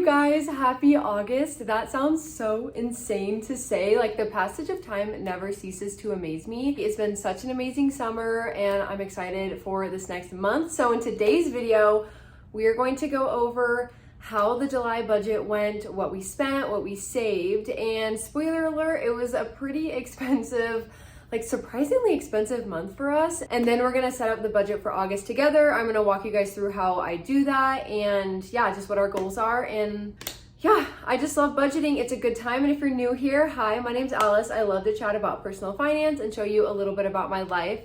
you guys, happy August. That sounds so insane to say. Like, the passage of time never ceases to amaze me. It's been such an amazing summer and I'm excited for this next month. So in today's video, we are going to go over how the July budget went, what we spent, what we saved, and spoiler alert, it was a pretty expensive, like surprisingly expensive month for us. And then we're gonna set up the budget for August together. I'm gonna walk you guys through how I do that and yeah, just what our goals are. And yeah, I just love budgeting. It's a good time. And if you're new here, hi, my name's Alice. I love to chat about personal finance and show you a little bit about my life.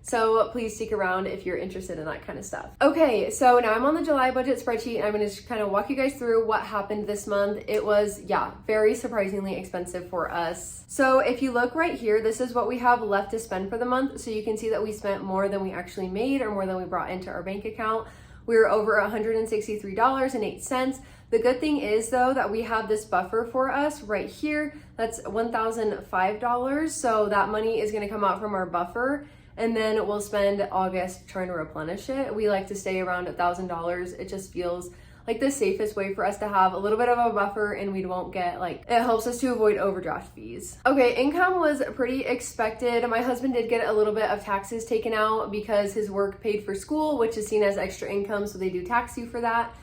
So please stick around if you're interested in that kind of stuff. Okay, so now I'm on the July budget spreadsheet and I'm gonna just kind of walk you guys through what happened this month. It was, yeah, very surprisingly expensive for us. So if you look right here, this is what we have left to spend for the month. So you can see that we spent more than we actually made or more than we brought into our bank account. We were over $163.08. The good thing is though that we have this buffer for us right here. That's $1,005. So that money is gonna come out from our buffer. And then we'll spend August trying to replenish it. We like to stay around $1,000. It just feels like the safest way for us to have a little bit of a buffer and we won't get like, it helps us to avoid overdraft fees. Okay, income was pretty expected. My husband did get a little bit of taxes taken out because his work paid for school, which is seen as extra income, so they do tax you for that.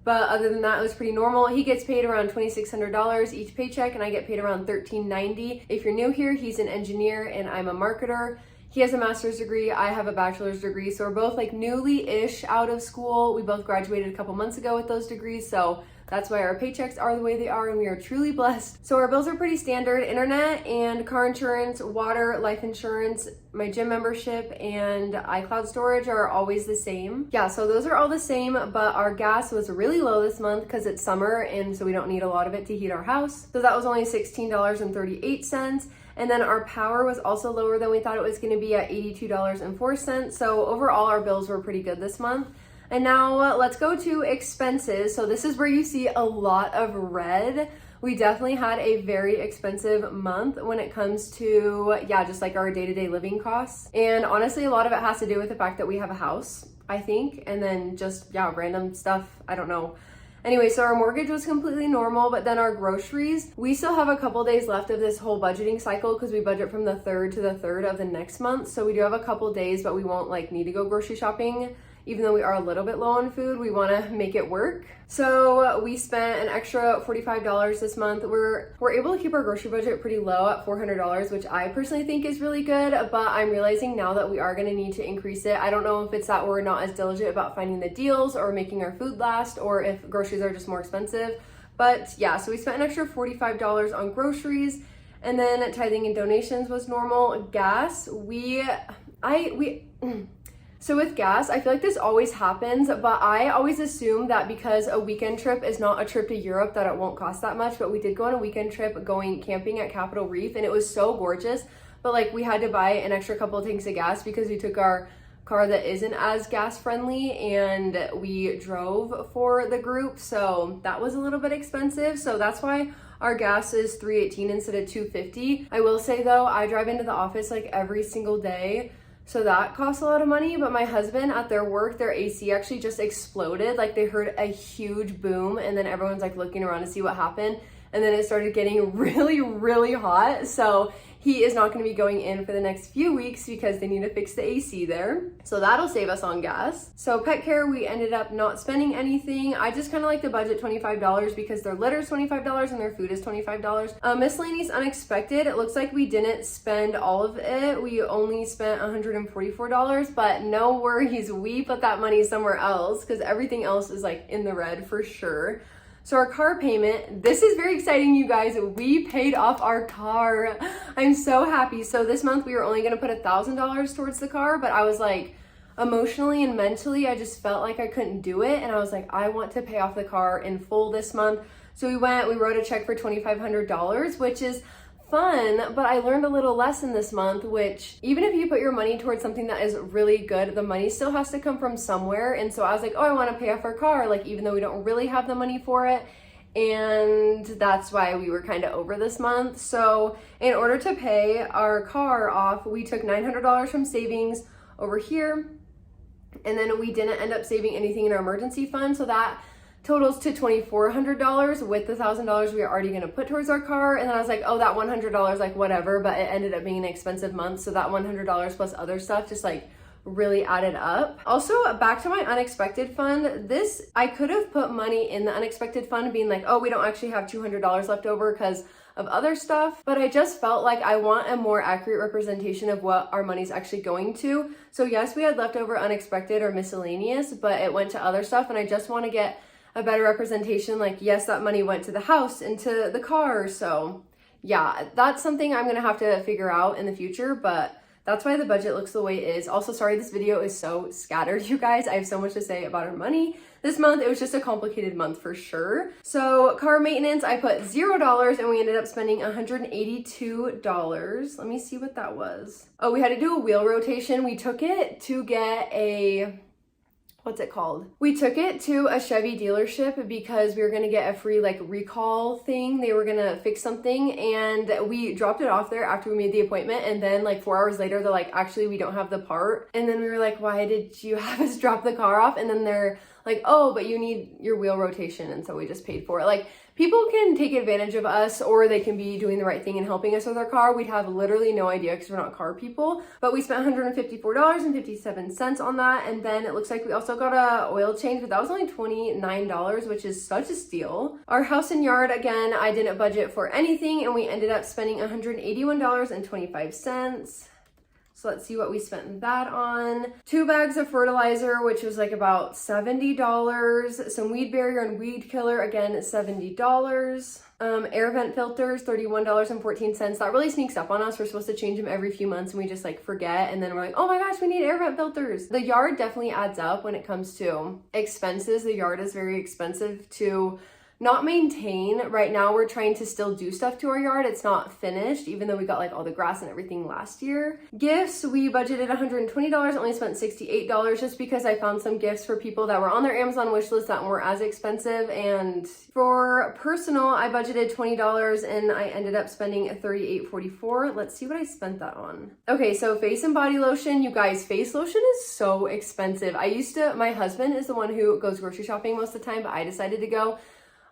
But other than that, it was pretty normal. He gets paid around $2,600 each paycheck and I get paid around $1,390. If you're new here, he's an engineer and I'm a marketer. He has a master's degree, I have a bachelor's degree, so we're both like newly-ish out of school. We both graduated a couple months ago with those degrees, so that's why our paychecks are the way they are and we are truly blessed. So our bills are pretty standard: internet and car insurance, water, life insurance, my gym membership, and iCloud storage are always the same. Yeah, so those are all the same, but our gas was really low this month because it's summer and so we don't need a lot of it to heat our house. So that was only $16.38. And then our power was also lower than we thought it was gonna be at $82.04. So overall, our bills were pretty good this month. And now let's go to expenses. So this is where you see a lot of red. We definitely had a very expensive month when it comes to, yeah, just like our day-to-day living costs. And honestly, a lot of it has to do with the fact that we have a house, I think, and then just, yeah, random stuff, I don't know. Anyway, so our mortgage was completely normal, but then our groceries, we still have a couple days left of this whole budgeting cycle because we budget from the 3rd to the 3rd of the next month. So we do have a couple days, but we won't like need to go grocery shopping. Even though we are a little bit low on food, we want to make it work. So we spent an extra $45 this month. We're able to keep our grocery budget pretty low at $400, which I personally think is really good, but I'm realizing now that we are going to need to increase it. I don't know if it's that we're not as diligent about finding the deals or making our food last, or if groceries are just more expensive. But yeah, so we spent an extra $45 on groceries, and then tithing and donations was normal. Gas, So with gas, I feel like this always happens, but I always assume that because a weekend trip is not a trip to Europe that it won't cost that much, but we did go on a weekend trip going camping at Capitol Reef and it was so gorgeous, but like we had to buy an extra couple of tanks of gas because we took our car that isn't as gas friendly and we drove for the group, so that was a little bit expensive. So that's why our gas is $3.18 instead of $2.50. I will say though, I drive into the office like every single day, so that costs a lot of money, but my husband at their work, their AC actually just exploded. Like they heard a huge boom and then everyone's like looking around to see what happened. And then it started getting really, really hot. So he is not gonna be going in for the next few weeks because they need to fix the AC there. So that'll save us on gas. So pet care, we ended up not spending anything. I just kind of like to budget $25 because their litter is $25 and their food is $25. Miscellaneous unexpected, it looks like we didn't spend all of it. We only spent $144, but no worries, we put that money somewhere else because everything else is like in the red for sure. So our car payment, this is very exciting, you guys. We paid off our car. I'm so happy. So this month we were only gonna put $1,000 towards the car, but I was like, emotionally and mentally, I just felt like I couldn't do it. And I was like, I want to pay off the car in full this month. So we wrote a check for $2,500, which is fun, but I learned a little lesson this month, which even if you put your money towards something that is really good, the money still has to come from somewhere. And so I was like, oh, I want to pay off our car, like even though we don't really have the money for it. And that's why we were kind of over this month. So in order to pay our car off, we took $900 from savings over here. And then we didn't end up saving anything in our emergency fund. So that totals to $2,400 with the $1,000 we are already gonna put towards our car. And then I was like, oh, that $100, like whatever, but it ended up being an expensive month. So that $100 plus other stuff just like really added up. Also, back to my unexpected fund, this, I could have put money in the unexpected fund being like, oh, we don't actually have $200 left over because of other stuff, but I just felt like I want a more accurate representation of what our money's actually going to. So yes, we had leftover unexpected or miscellaneous, but it went to other stuff, and I just want to get a better representation. Like, yes, that money went to the house and to the car. So yeah, that's something I'm gonna have to figure out in the future, but that's why the budget looks the way it is. Also, sorry, this video is so scattered, you guys. I have so much to say about our money. This month, it was just a complicated month for sure. So car maintenance, I put $0 and we ended up spending $182. Let me see what that was. Oh, we had to do a wheel rotation. We took it to get a, what's it called? We took it to a Chevy dealership because we were gonna get a free like recall thing. They were gonna fix something, and we dropped it off there after we made the appointment, and then like 4 hours later, they're like, actually, we don't have the part. And then we were like, why did you have us drop the car off? And then they're like, oh, but you need your wheel rotation, and so we just paid for it. Like, people can take advantage of us, or they can be doing the right thing and helping us with our car. We'd have literally no idea because we're not car people, but we spent $154.57 on that. And then it looks like we also got a oil change, but that was only $29, which is such a steal. Our house and yard, again, I didn't budget for anything, and we ended up spending $181.25. So let's see what we spent that on. 2 bags of fertilizer, which was like about $70. Some weed barrier and weed killer, again, $70. Air vent filters, $31.14. That really sneaks up on us. We're supposed to change them every few months, and we just like forget. And then we're like, oh my gosh, we need air vent filters. The yard definitely adds up when it comes to expenses. The yard is very expensive to not maintain. Right now we're trying to still do stuff to our yard. It's not finished, even though we got like all the grass and everything last year. Gifts, we budgeted $120, only spent $68 just because I found some gifts for people that were on their Amazon wish list that weren't as expensive. And for personal, I budgeted $20 and I ended up spending $38.44. Let's see what I spent that on. Okay, so face and body lotion. You guys, face lotion is so expensive. My husband is the one who goes grocery shopping most of the time, but I decided to go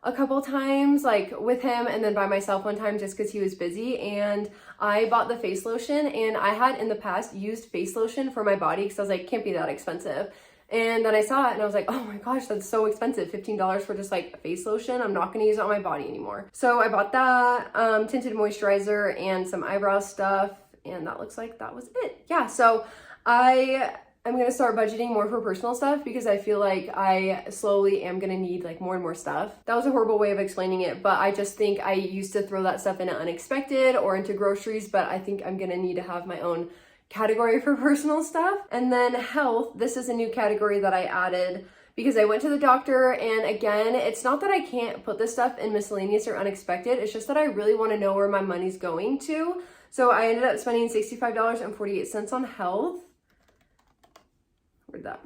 a couple times like with him and then by myself one time just because he was busy, and I bought the face lotion. And I had in the past used face lotion for my body because I was like, can't be that expensive. And then I saw it and I was like, oh my gosh, that's so expensive. $15 for just like face lotion. I'm not gonna use it on my body anymore. So I bought that, tinted moisturizer and some eyebrow stuff, and that looks like that was it. Yeah, so I'm gonna start budgeting more for personal stuff because I feel like I slowly am gonna need like more and more stuff. That was a horrible way of explaining it, but I just think I used to throw that stuff in unexpected or into groceries, but I think I'm gonna need to have my own category for personal stuff. And then health, this is a new category that I added because I went to the doctor, and again, it's not that I can't put this stuff in miscellaneous or unexpected, it's just that I really wanna know where my money's going to. So I ended up spending $65.48 on health. Where'd that?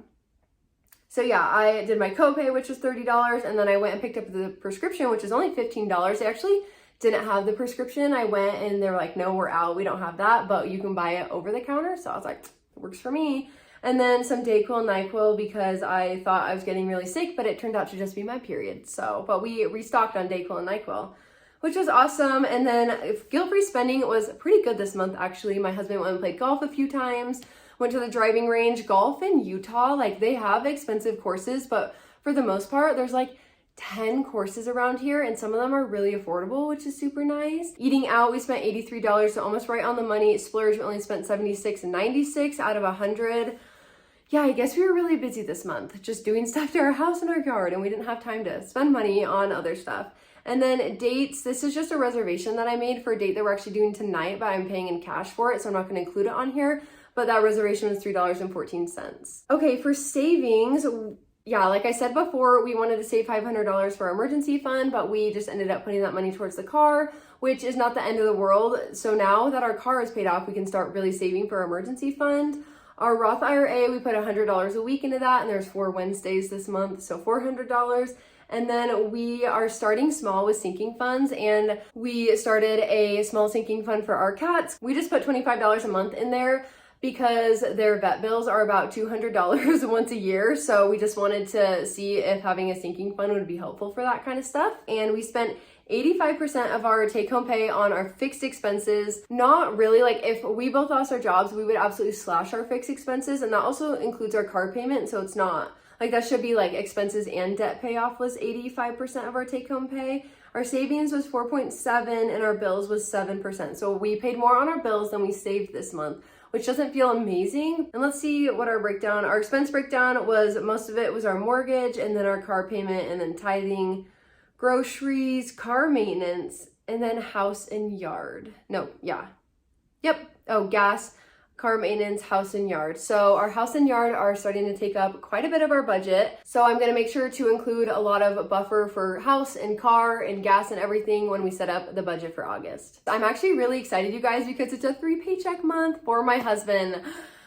So yeah, I did my copay, which was $30, and then I went and picked up the prescription, which is only $15. They actually didn't have the prescription. I went and they were like, no, we're out. We don't have that, but you can buy it over the counter. So I was like, it works for me. And then some Dayquil, NyQuil, because I thought I was getting really sick, but it turned out to just be my period. So, but we restocked on Dayquil and NyQuil, which was awesome. And then guilt-free spending was pretty good this month, actually. My husband went and played golf a few times. Went to the driving range. Golf in Utah, like they have expensive courses, but for the most part, there's like 10 courses around here, and some of them are really affordable, which is super nice. Eating out, we spent $83, so almost right on the money. Splurge, we only spent $76.96 out of 100. Yeah, I guess we were really busy this month, just doing stuff to our house and our yard, and we didn't have time to spend money on other stuff. And then dates, this is just a reservation that I made for a date that we're actually doing tonight, but I'm paying in cash for it, so I'm not gonna include it on here. But that reservation was $3.14. Okay, for savings, yeah, like I said before, we wanted to save $500 for our emergency fund, but we just ended up putting that money towards the car, which is not the end of the world. So now that our car is paid off, we can start really saving for our emergency fund. Our Roth IRA, we put $100 a week into that, and there's 4 Wednesdays this month, so $400. And then we are starting small with sinking funds, and we started a small sinking fund for our cats. We just put $25 a month in there. because their vet bills are about $200 once a year. So we just wanted to see if having a sinking fund would be helpful for that kind of stuff. And we spent 85% of our take-home pay on our fixed expenses. Not really, like if we both lost our jobs, we would absolutely slash our fixed expenses, and that also includes our car payment. So it's not like that should be like expenses and debt payoff was 85% of our take-home pay. Our savings was 4.7 and our bills was 7%. So we paid more on our bills than we saved this month, which doesn't feel amazing. And let's see what our expense breakdown was. Most of it was our mortgage and then our car payment and then tithing, groceries, car maintenance, and then house and yard. Gas, car maintenance, house and yard. So our house and yard are starting to take up quite a bit of our budget. So I'm gonna make sure to include a lot of buffer for house and car and gas and everything when we set up the budget for August. I'm actually really excited, you guys, because it's a 3-paycheck month for my husband,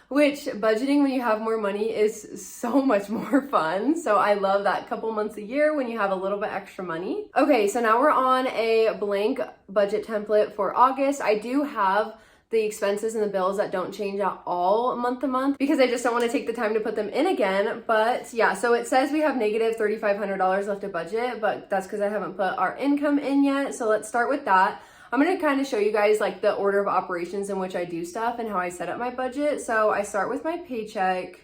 which budgeting when you have more money is so much more fun. So I love that couple months a year when you have a little bit extra money. Okay, so now we're on a blank budget template for August. I do have the expenses and the bills that don't change at all month to month because I just don't want to take the time to put them in again. But yeah, so it says we have negative $3,500 left to budget, but that's because I haven't put our income in yet. So let's start with that. I'm going to kind of show you guys like the order of operations in which I do stuff and how I set up my budget. So I start with my paycheck.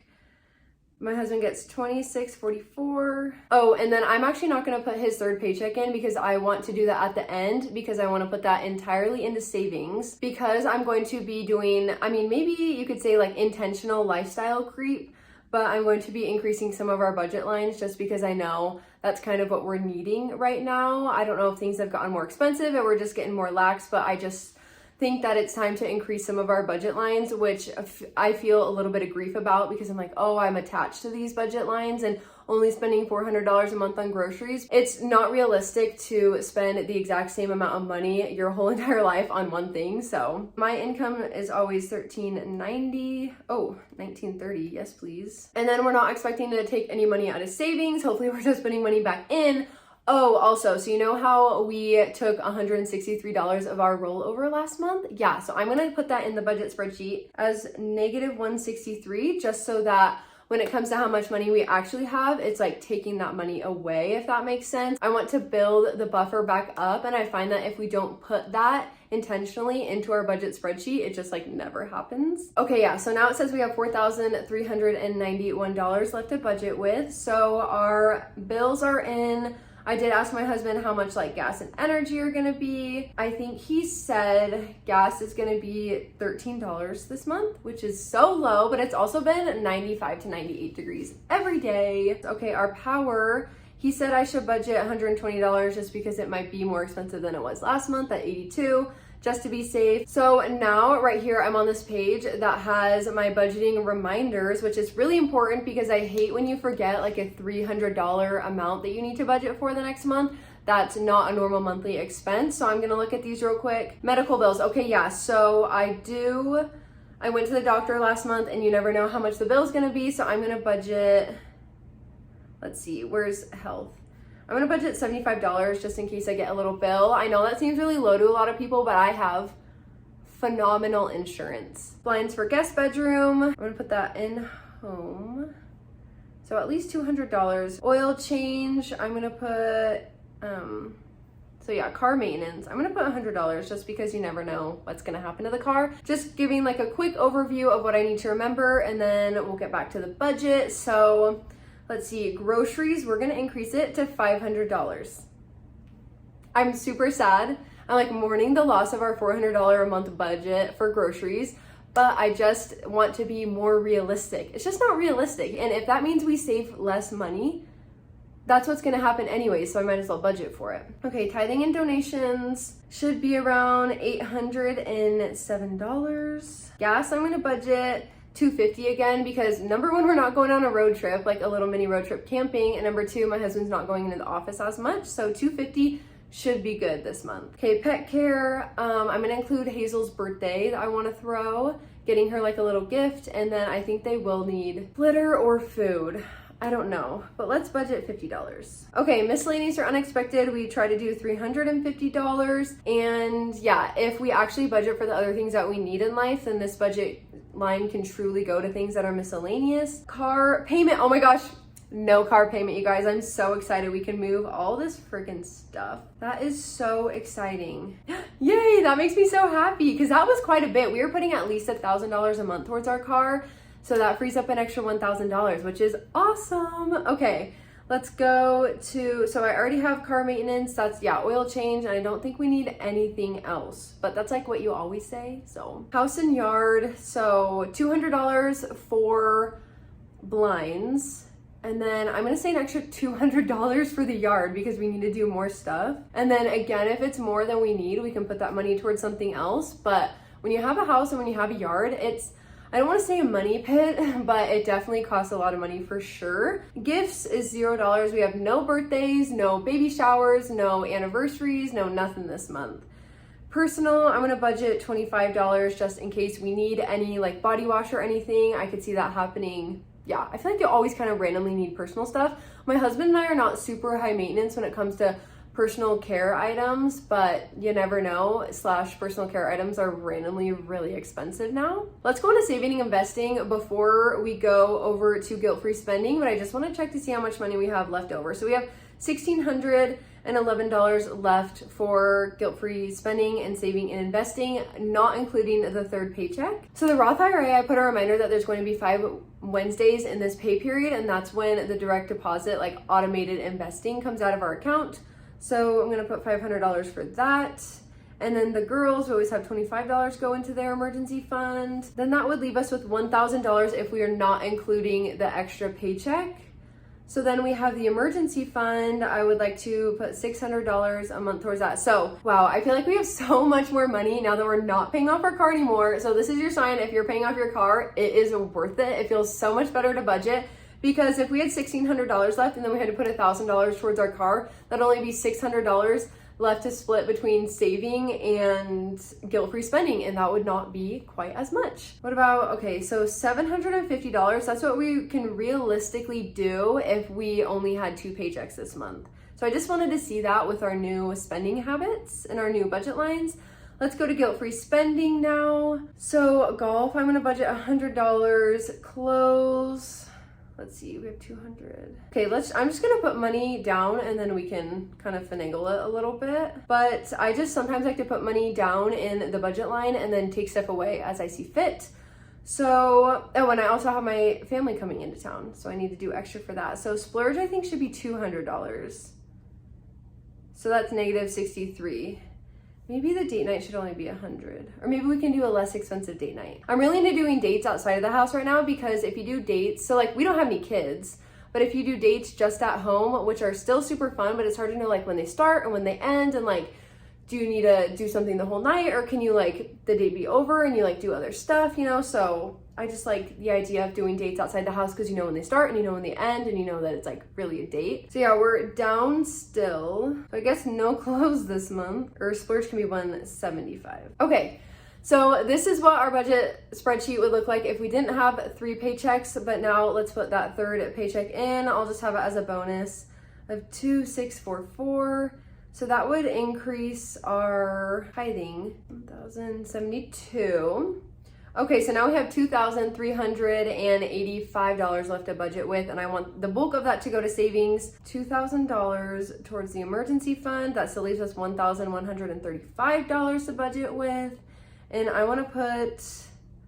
My husband gets $26.44. Oh, and then I'm actually not going to put his third paycheck in because I want to do that at the end because I want to put that entirely into savings because I'm going to be doing, I mean, maybe you could say like intentional lifestyle creep, but I'm going to be increasing some of our budget lines just because I know that's kind of what we're needing right now. I don't know if things have gotten more expensive and we're just getting more lax, but I just think that it's time to increase some of our budget lines, which I feel a little bit of grief about because I'm like, oh, I'm attached to these budget lines and only spending $400 a month on groceries. It's not realistic to spend the exact same amount of money your whole entire life on one thing. So my income is always $13.90. Oh, $19.30, yes please. And then we're not expecting to take any money out of savings. Hopefully we're just putting money back in. Oh, also, so you know how we took $163 of our rollover last month? Yeah, so I'm gonna put that in the budget spreadsheet as negative $163 just so that when it comes to how much money we actually have, it's like taking that money away, if that makes sense. I want to build the buffer back up, and I find that if we don't put that intentionally into our budget spreadsheet, it just like never happens. Okay, yeah, so now it says we have $4,391 left to budget with. So our bills are in. I did ask my husband how much like gas and energy are gonna be. I think he said gas is gonna be $13 this month, which is so low, but it's also been 95 to 98 degrees every day. Okay, our power, he said I should budget $120 just because it might be more expensive than it was last month at 82. Just to be safe. So now right here, I'm on this page that has my budgeting reminders, which is really important because I hate when you forget like a $300 amount that you need to budget for the next month. That's not a normal monthly expense. So I'm gonna look at these real quick. Medical bills, okay, yeah, so I went to the doctor last month and you never know how much the bill's gonna be. So I'm gonna budget, let's see, where's health? I'm gonna budget $75 just in case I get a little bill. I know that seems really low to a lot of people, but I have phenomenal insurance. Blinds for guest bedroom, I'm gonna put that in home. So at least $200. Oil change, I'm gonna put, so yeah, car maintenance, I'm gonna put $100 just because you never know what's gonna happen to the car. Just giving like a quick overview of what I need to remember and then we'll get back to the budget. So let's see, groceries, we're gonna increase it to $500. I'm super sad. I'm like mourning the loss of our $400 a month budget for groceries, but I just want to be more realistic. It's just not realistic. And if that means we save less money, that's what's gonna happen anyway, so I might as well budget for it. Okay, tithing and donations should be around $807. Gas, I'm gonna budget $250 again because number one, we're not going on a road trip, like a little mini road trip camping, and number two, my husband's not going into the office as much, so $250 should be good this month. Okay, pet care, I'm gonna include Hazel's birthday that I want to throw, getting her like a little gift, and then I think they will need glitter or food. I don't know, but let's budget $50. Okay, miscellaneous or unexpected, we try to do $350. And yeah, if we actually budget for the other things that we need in life, then this budget line can truly go to things that are miscellaneous. Car payment, oh my gosh, no car payment, you guys. I'm so excited. We can move all this freaking stuff. That is so exciting. Yay, that makes me so happy because that was quite a bit. We were putting at least $1,000 a month towards our car. So that frees up an extra $1,000, which is awesome. Okay, let's go to, so I already have car maintenance. That's, yeah, oil change. And I don't think we need anything else, but that's like what you always say. So house and yard. So $200 for blinds. And then I'm gonna say an extra $200 for the yard because we need to do more stuff. And then again, if it's more than we need, we can put that money towards something else. But when you have a house and when you have a yard, it's, I don't want to say a money pit, but it definitely costs a lot of money for sure. Gifts is $0. We have no birthdays, no baby showers, no anniversaries, no nothing this month. Personal, I'm gonna budget $25 just in case we need any like body wash or anything. I could see that happening. Yeah, I feel like you always kind of randomly need personal stuff. My husband and I are not super high maintenance when it comes to personal care items, but you never know, personal care items are randomly really expensive now. Let's go into saving and investing before we go over to guilt-free spending, but I just want to check to see how much money we have left over. So we have $1,611 left for guilt-free spending and saving and investing, not including the third paycheck. So the Roth IRA, I put a reminder that there's going to be 5 Wednesdays in this pay period, and that's when the direct deposit, like automated investing, comes out of our account. So I'm gonna put $500 for that. And then the girls, we always have $25 go into their emergency fund. Then that would leave us with $1,000 if we are not including the extra paycheck. So then we have the emergency fund. I would like to put $600 a month towards that. So wow, I feel like we have so much more money now that we're not paying off our car anymore. So this is your sign. If you're paying off your car, it is worth it. It feels so much better to budget. Because if we had $1,600 left and then we had to put $1,000 towards our car, that'd only be $600 left to split between saving and guilt-free spending, and that would not be quite as much. What about, okay, so $750, that's what we can realistically do if we only had 2 paychecks this month. So I just wanted to see that with our new spending habits and our new budget lines. Let's go to guilt-free spending now. So golf, I'm gonna budget $100, clothes, let's see, we have 200. Okay, I'm just gonna put money down and then we can kind of finagle it a little bit. But I just sometimes like to put money down in the budget line and then take stuff away as I see fit. So, oh, and I also have my family coming into town, so I need to do extra for that. So splurge, I think, should be $200. So that's negative 63. Maybe the date night should only be 100, or maybe we can do a less expensive date night. I'm really into doing dates outside of the house right now because if you do dates, so like we don't have any kids, but if you do dates just at home, which are still super fun, but it's hard to know like when they start and when they end, and like, do you need to do something the whole night, or can you like the date be over and you like do other stuff, you know? So I just like the idea of doing dates outside the house because you know when they start and you know when they end and you know that it's like really a date. So yeah, we're down still. So I guess no clothes this month, or splurge can be 175. Okay, so this is what our budget spreadsheet would look like if we didn't have 3 paychecks, but now let's put that third paycheck in. I'll just have it as a bonus of 2,644. So that would increase our tithing, 1,072. Okay, so now we have $2,385 left to budget with, and I want the bulk of that to go to savings. $2,000 towards the emergency fund. That still leaves us $1,135 to budget with. And I want to put,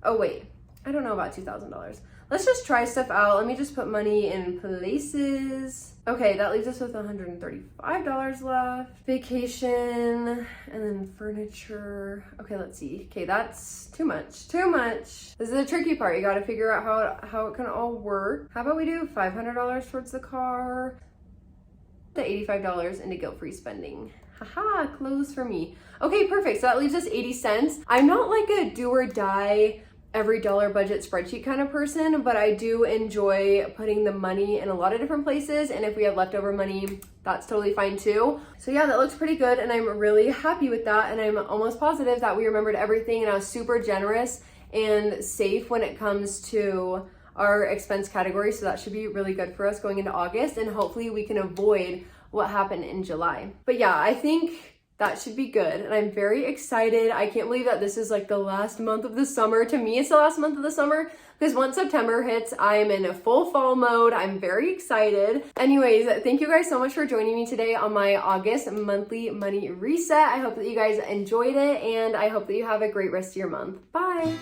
oh wait, I don't know about $2,000. Let's just try stuff out. Let me just put money in places. Okay, that leaves us with $135 left. Vacation, and then furniture. Okay, let's see. Okay, that's too much. Too much. This is the tricky part. You got to figure out how it can all work. How about we do $500 towards the car, the $85 into guilt-free spending. Haha, clothes for me. Okay, perfect. So that leaves us 80 cents. I'm not like a do or die every dollar budget spreadsheet kind of person, but I do enjoy putting the money in a lot of different places, and if we have leftover money, that's totally fine too. So yeah, that looks pretty good, and I'm really happy with that, and I'm almost positive that we remembered everything, and I was super generous and safe when it comes to our expense category, so that should be really good for us going into August, and hopefully we can avoid what happened in July. But yeah, I think That should be good. And I'm very excited. I can't believe that this is like the last month of the summer. To me, it's the last month of the summer because once September hits, I'm in a full fall mode. I'm very excited. Anyways, thank you guys so much for joining me today on my August monthly money reset. I hope that you guys enjoyed it and I hope that you have a great rest of your month. Bye.